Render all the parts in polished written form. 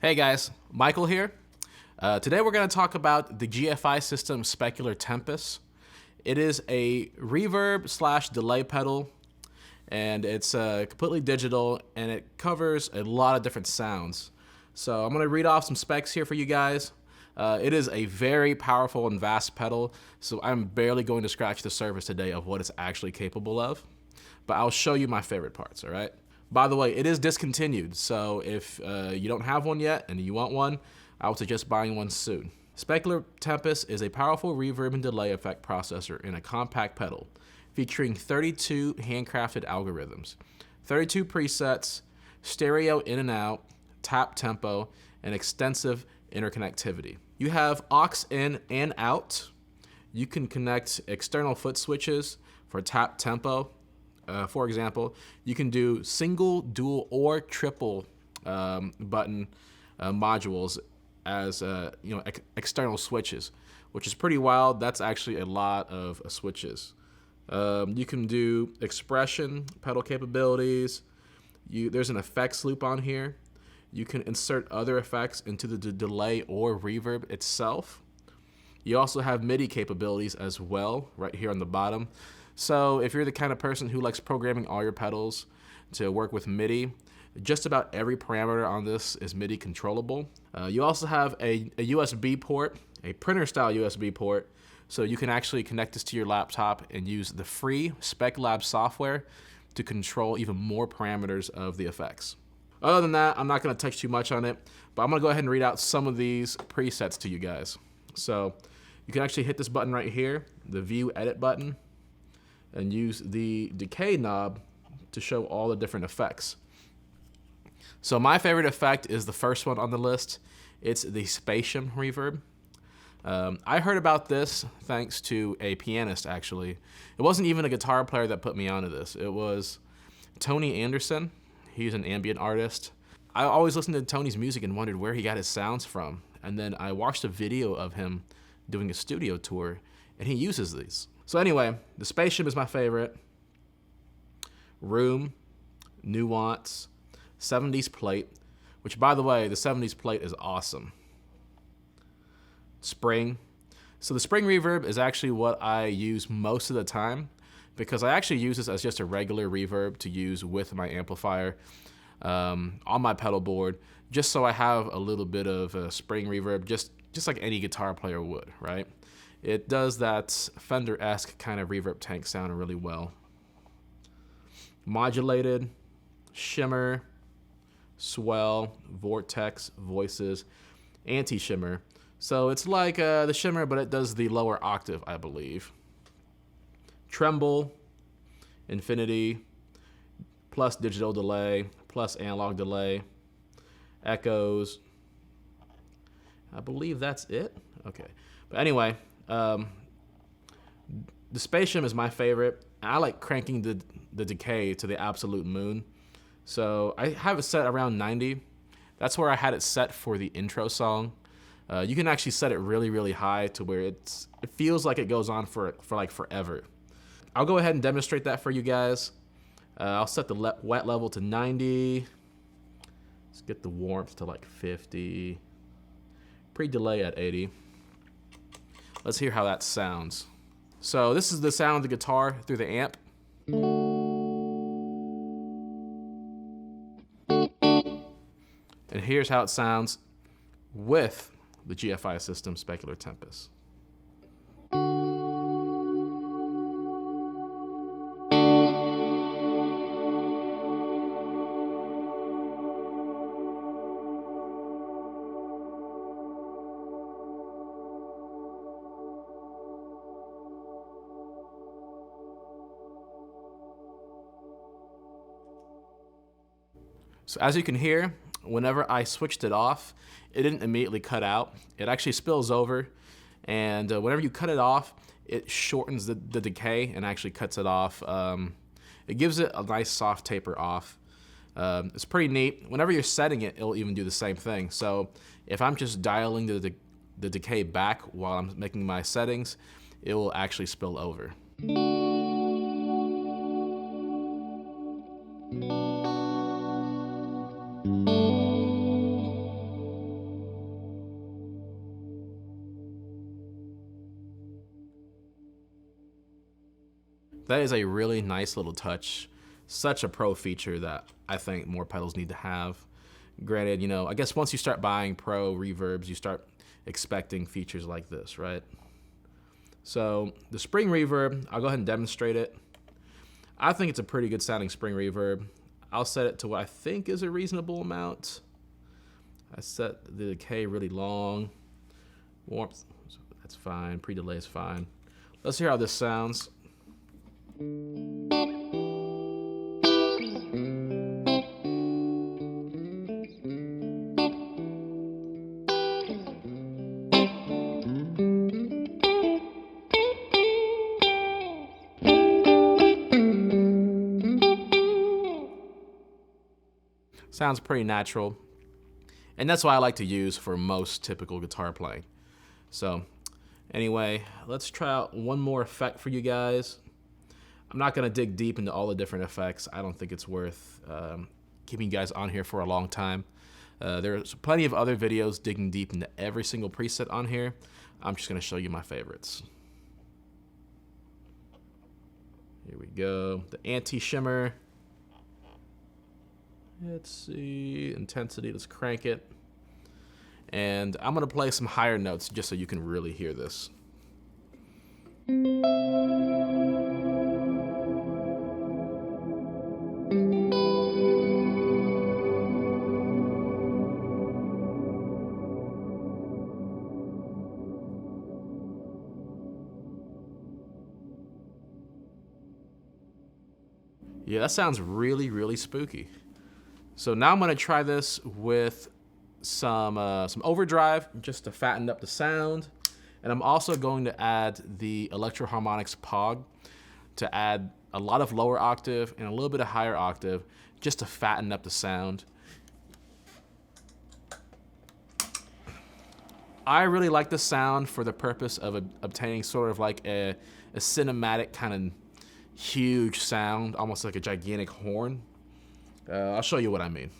Hey guys, Michael here. Today we're going to talk about the GFI system Specular Tempus. It is a reverb slash delay pedal, and it's completely digital, and it covers a lot of different sounds. So I'm going to read off some specs here for you guys. It is a very powerful and vast pedal, so I'm barely going to scratch the surface today of what it's actually capable of. But I'll show you my favorite parts, all right? By the way, it is discontinued, so if you don't have one yet and you want one, I would suggest buying one soon. Specular Tempus is a powerful reverb and delay effect processor in a compact pedal, featuring 32 handcrafted algorithms, 32 presets, stereo in and out, tap tempo, and extensive interconnectivity. You have aux in and out. You can connect external foot switches for tap tempo. For example, you can do single, dual, or triple button modules as external switches, which is pretty wild. That's actually a lot of switches. You can do expression pedal capabilities. There's an effects loop on here. You can insert other effects into the delay or reverb itself. You also have MIDI capabilities as well, right here on the bottom. So if you're the kind of person who likes programming all your pedals to work with MIDI, just about every parameter on this is MIDI controllable. You also have a USB port, a printer style USB port, so you can actually connect this to your laptop and use the free SpecLab software to control even more parameters of the effects. Other than that, I'm not going to touch too much on it, but I'm going to go ahead and read out some of these presets to you guys. So you can actually hit this button right here, the View Edit button, and use the decay knob to show all the different effects. So my favorite effect is the first one on the list. It's the spatium reverb. I heard about this thanks to a pianist, actually. It wasn't even a guitar player that put me onto this. It was Tony Anderson. He's an ambient artist. I always listened to Tony's music and wondered where he got his sounds from. And then I watched a video of him doing a studio tour, and he uses these. So anyway, the spatium is my favorite. Room, nuance, 70s plate, which by the way, the 70s plate is awesome. Spring. So the spring reverb is actually what I use most of the time because I actually use this as just a regular reverb to use with my amplifier on my pedal board, just so I have a little bit of a spring reverb, just like any guitar player would, right? It does that Fender-esque kind of reverb tank sound really well. Modulated, shimmer, swell, vortex, voices, anti-shimmer. So it's like the shimmer, but it does the lower octave, I believe. Tremble, infinity, plus digital delay, plus analog delay, echoes. I believe that's it. Okay. But anyway, the spatium is my favorite. I like cranking the decay to the absolute moon. So I have it set around 90. That's where I had it set for the intro song. You can actually set it really, really high to where it feels like it goes on for like forever. I'll go ahead and demonstrate that for you guys. I'll set the wet level to 90. Let's get the warmth to like 50. Pre-delay at 80. Let's hear how that sounds. So this is the sound of the guitar through the amp. And here's how it sounds with the GFI system Specular Tempus. So as you can hear, whenever I switched it off, it didn't immediately cut out. It actually spills over, and whenever you cut it off, it shortens the decay and actually cuts it off. It gives it a nice soft taper off. It's pretty neat. Whenever you're setting it, it'll even do the same thing. So if I'm just dialing the decay back while I'm making my settings, it will actually spill over. that is a really nice little touch. Such a pro feature that I think more pedals need to have. Granted, you know, I guess once you start buying pro reverbs, you start expecting features like this, right? So the spring reverb, I'll go ahead and demonstrate it. I think it's a pretty good sounding spring reverb. I'll set it to what I think is a reasonable amount. I set the decay really long. Warmth, that's fine. Pre-delay is fine. Let's hear how this sounds. Sounds pretty natural. And that's what I like to use for most typical guitar playing. So anyway, let's try out one more effect for you guys. I'm not gonna dig deep into all the different effects. I don't think it's worth keeping you guys on here for a long time. There's plenty of other videos digging deep into every single preset on here. I'm just gonna show you my favorites. Here we go, the anti-shimmer. Let's see, intensity, let's crank it. And I'm gonna play some higher notes just so you can really hear this. Yeah, that sounds really, really spooky. So now I'm gonna try this with some overdrive just to fatten up the sound. And I'm also going to add the Electro Harmonics Pog to add a lot of lower octave and a little bit of higher octave just to fatten up the sound. I really like the sound for the purpose of obtaining sort of like a cinematic kind of huge sound, almost like a gigantic horn. I'll show you what I mean.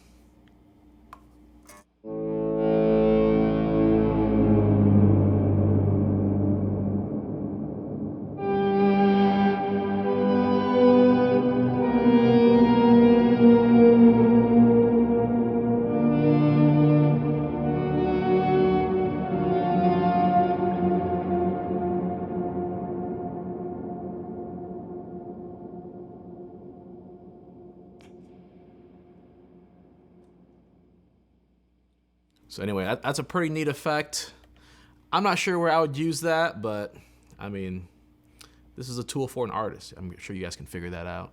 So anyway, that's a pretty neat effect. I'm not sure where I would use that, but I mean, this is a tool for an artist. I'm sure you guys can figure that out.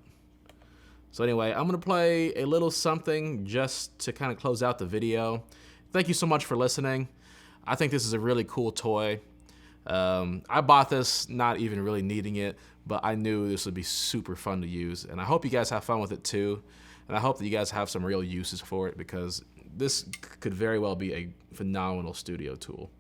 So anyway, I'm gonna play a little something just to kind of close out the video. Thank you so much for listening. I think this is a really cool toy. I bought this not even really needing it, but I knew this would be super fun to use. And I hope you guys have fun with it too. And I hope that you guys have some real uses for it, because this could very well be a phenomenal studio tool.